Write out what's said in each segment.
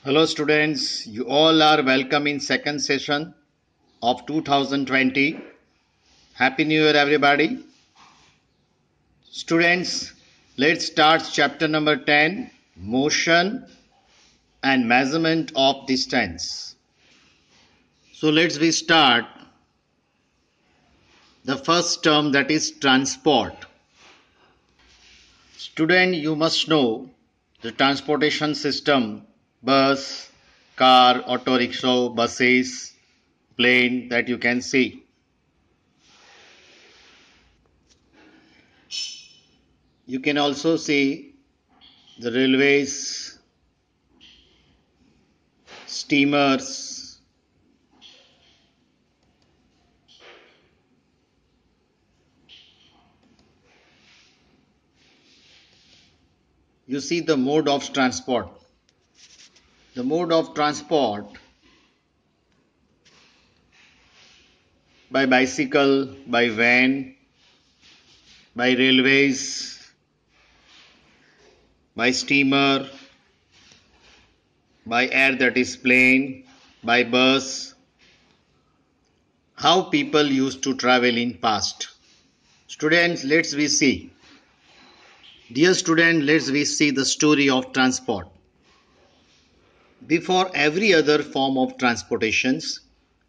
Hello students, you all are welcome in second session of 2020. Happy New Year everybody. Students, let's start chapter number 10, motion and measurement of distance. So we start the first term, that is transport. Student, you must know the transportation system: bus, car, auto rickshaw, buses, plane that you can see. You can also see the railways, steamers. You see the mode of transport. The mode of transport: by bicycle, by van, by railways, by steamer, by air, that is plane, by bus. How people used to travel in past. Students, let's we see. Dear student, let's we see the story of transport. Before every other form of transportations,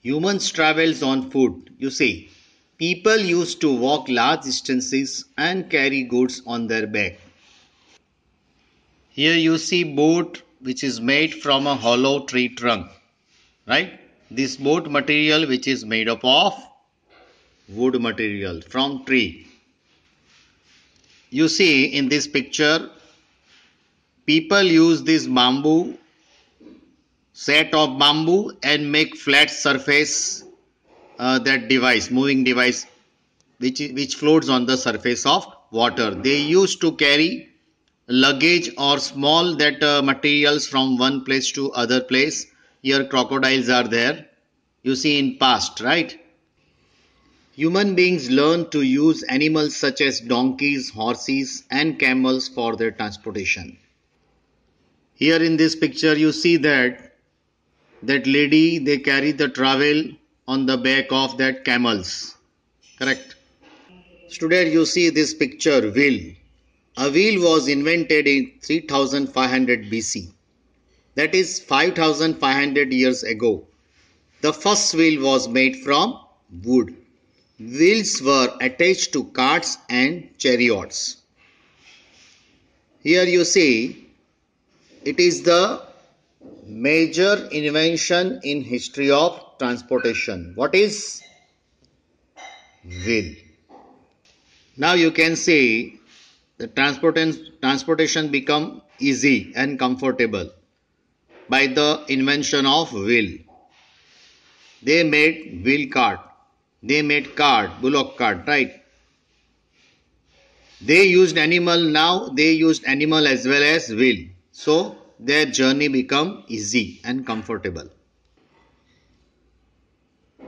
humans travels on foot. You see, people used to walk large distances and carry goods on their back. Here you see boat which is made from a hollow tree trunk, right? This boat material which is made up of wood material from tree. You see in this picture, people use this bamboo, set of bamboo, and make flat surface, that device, moving device, which floats on the surface of water. They used to carry luggage or small that materials from one place to other place. Here crocodiles are there, you see in past, right? Human beings learned to use animals such as donkeys, horses and camels for their transportation. Here in this picture you see that lady, they carry the travel on the back of that camels, correct? Student, you see this picture, wheel. A wheel was invented in 3500 BC. That is 5500 years ago. The first wheel was made from wood. Wheels were attached to carts and chariots. Here you see, it is the major invention in history of transportation. What is wheel? Now you can see the transportation become easy and comfortable by the invention of wheel. They made wheel cart. They made cart, bullock cart, right? They used animal, now they used animal as well as wheel. So their journey become easy and comfortable.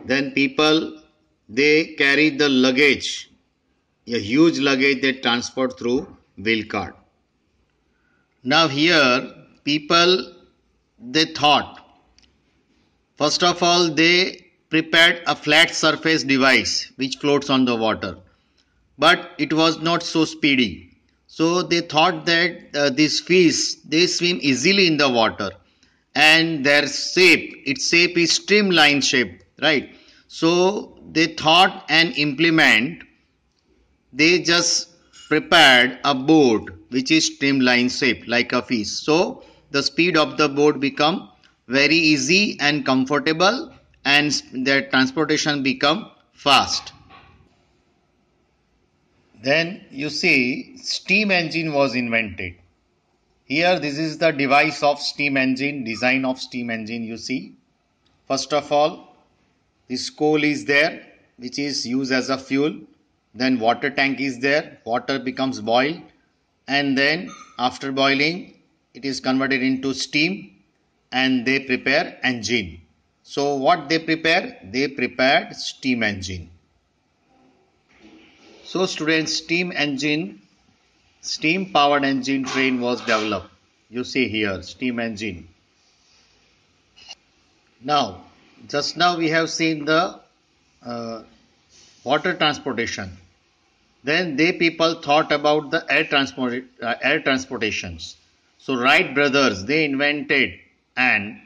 Then people, they carry the luggage, a huge luggage they transport through wheel cart. Now here people, they thought, first of all they prepared a flat surface device which floats on the water, but it was not so speedy. So they thought that these fish, they swim easily in the water, and their shape, its shape is streamline shape, right? So they thought and implement, they just prepared a boat which is streamline shape like a fish. So the speed of the boat become very easy and comfortable, and their transportation become fast. Then you see steam engine was invented. Here this is the device of steam engine, design of steam engine. You see, first of all this coal is there which is used as a fuel. Then water tank is there, water becomes boiled, and then after boiling it is converted into steam and they prepare engine. So what they prepare? They prepared steam engine. So students, steam engine, steam powered engine train was developed. You see here steam engine. Now, just now we have seen the uh, water transportation. Then they people thought about the air transportations. So Wright brothers they invented and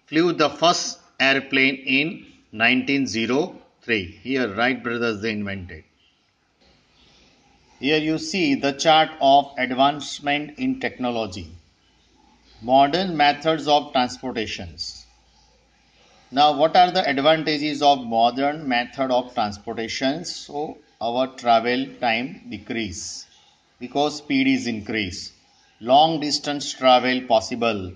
flew the first airplane in 1903. Here Wright brothers they invented. Here you see the chart of advancement in technology. Modern methods of transportations. Now, what are the advantages of modern method of transportation? So, our travel time decrease because speed is increased. Long distance travel possible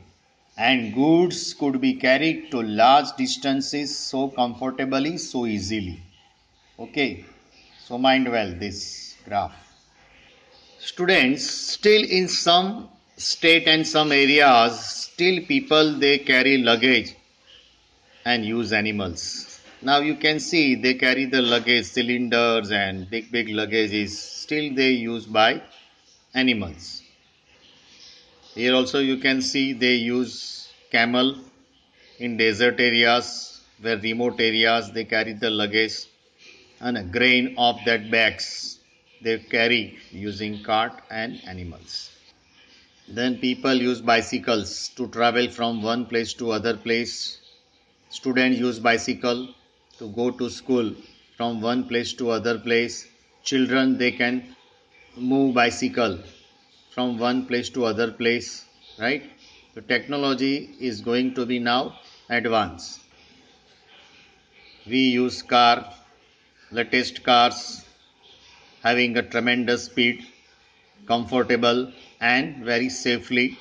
and goods could be carried to large distances so comfortably, so easily. Okay, so mind well this graph. Students, still in some state and some areas, still people they carry luggage and use animals. Now you can see they carry the luggage, cylinders and big luggages. Still they use by animals. Here also you can see they use camel in desert areas where remote areas they carry the luggage and a grain of that bags they carry using cart and animals. Then people use bicycles to travel from one place to other place. Students use bicycle to go to school from one place to other place. Children they can move bicycle from one place to other place, right? The technology is going to be now advanced. We use car, latest cars having a tremendous speed, comfortable and very safely.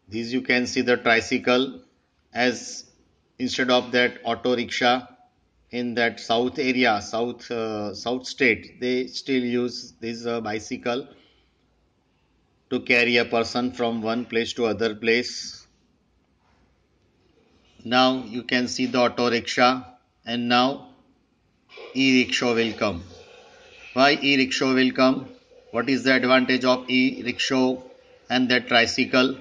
These you can see the tricycle as instead of that auto rickshaw in that south area, south state, they still use this bicycle to carry a person from one place to other place. Now you can see the auto rickshaw and now e-rickshaw will come. Why e-rickshaw will come? What is the advantage of e-rickshaw and that tricycle?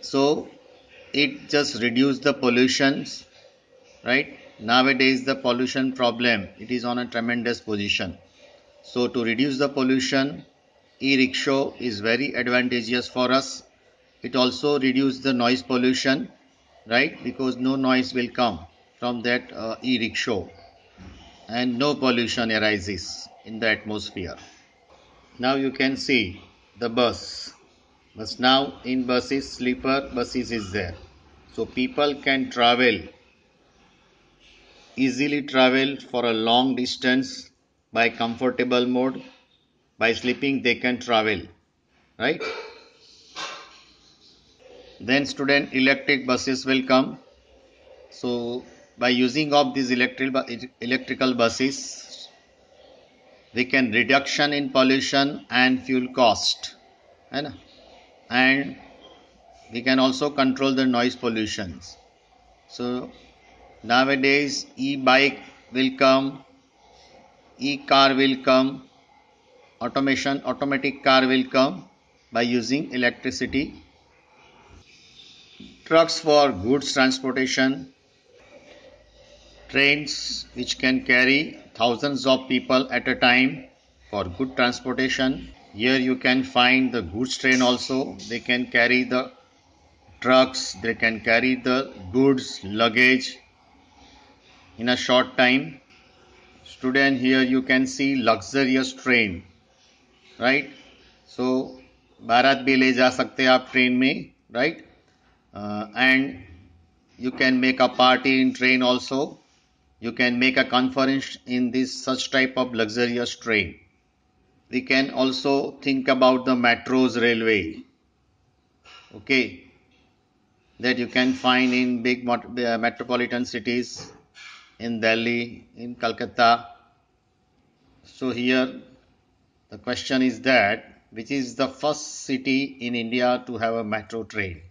So it just reduce the pollutions, right? Nowadays the pollution problem it is on a tremendous position. So to reduce the pollution, e-rickshaw is very advantageous for us. It also reduces the noise pollution, right? Because no noise will come from that e-rickshaw and no pollution arises in the atmosphere. Now you can see the bus. But now in buses, sleeper buses is there. So people can easily travel for a long distance by comfortable mode. By sleeping they can travel, right? Then student electric buses will come. So by using of these electrical buses, we can reduction in pollution and fuel cost, and we can also control the noise pollutions. So nowadays e-bike will come, e-car will come, automatic car will come by using electricity. Trucks for goods transportation, trains which can carry thousands of people at a time for good transportation. Here you can find the goods train also. They can carry the trucks, they can carry the goods, luggage in a short time. Student, here you can see luxurious train, right? So बारात भी ले जा सकते हैं आप train में, right? And you can make a party in train also. You can make a conference in this such type of luxurious train. We can also think about the metros railway, okay, that you can find in big metropolitan cities in Delhi, in Calcutta. So here the question is that which is the first city in India to have a metro train?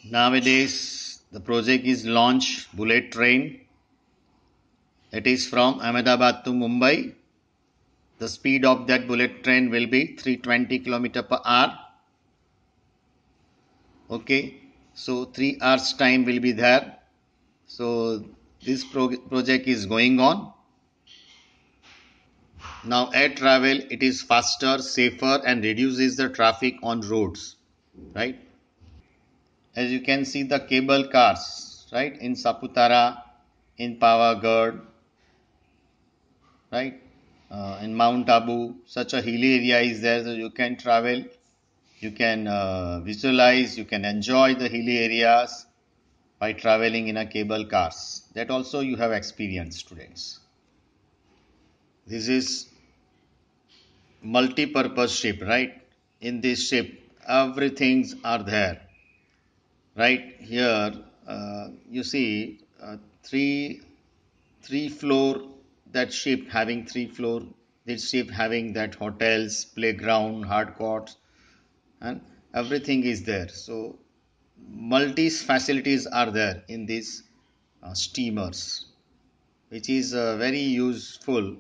Nowadays the project is launched bullet train. It is from Ahmedabad to Mumbai. The speed of that bullet train will be 320 km per hour. Okay. So 3 hours time will be there. So this project is going on. Now air travel, it is faster, safer and reduces the traffic on roads, right? As you can see the cable cars, right, in Saputara, in Pavagadh, right, in Mount Abu, such a hilly area is there, so you can travel, you can visualize, you can enjoy the hilly areas by traveling in a cable cars. That also you have experienced, students. This is multi-purpose ship, right? In this ship, everything's are there, right? Here, you see three floor, that ship having 3 floor, this ship having that hotels, playground, hard courts, and everything is there. So multi facilities are there in these steamers, which is very useful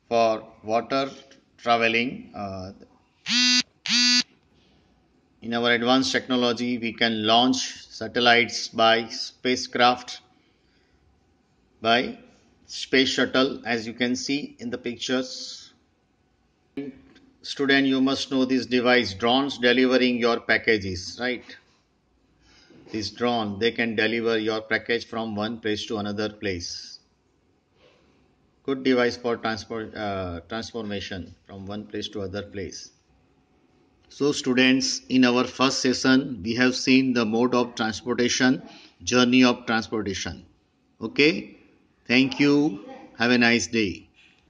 for water traveling. In our advanced technology, we can launch satellites by spacecraft, by space shuttle, as you can see in the pictures. Student, you must know this device, drones delivering your packages, right? This drone, they can deliver your package from one place to another place. Good device for transformation from one place to other place. So students, in our first session, we have seen the mode of transportation, journey of transportation. Okay, thank you. Have a nice day.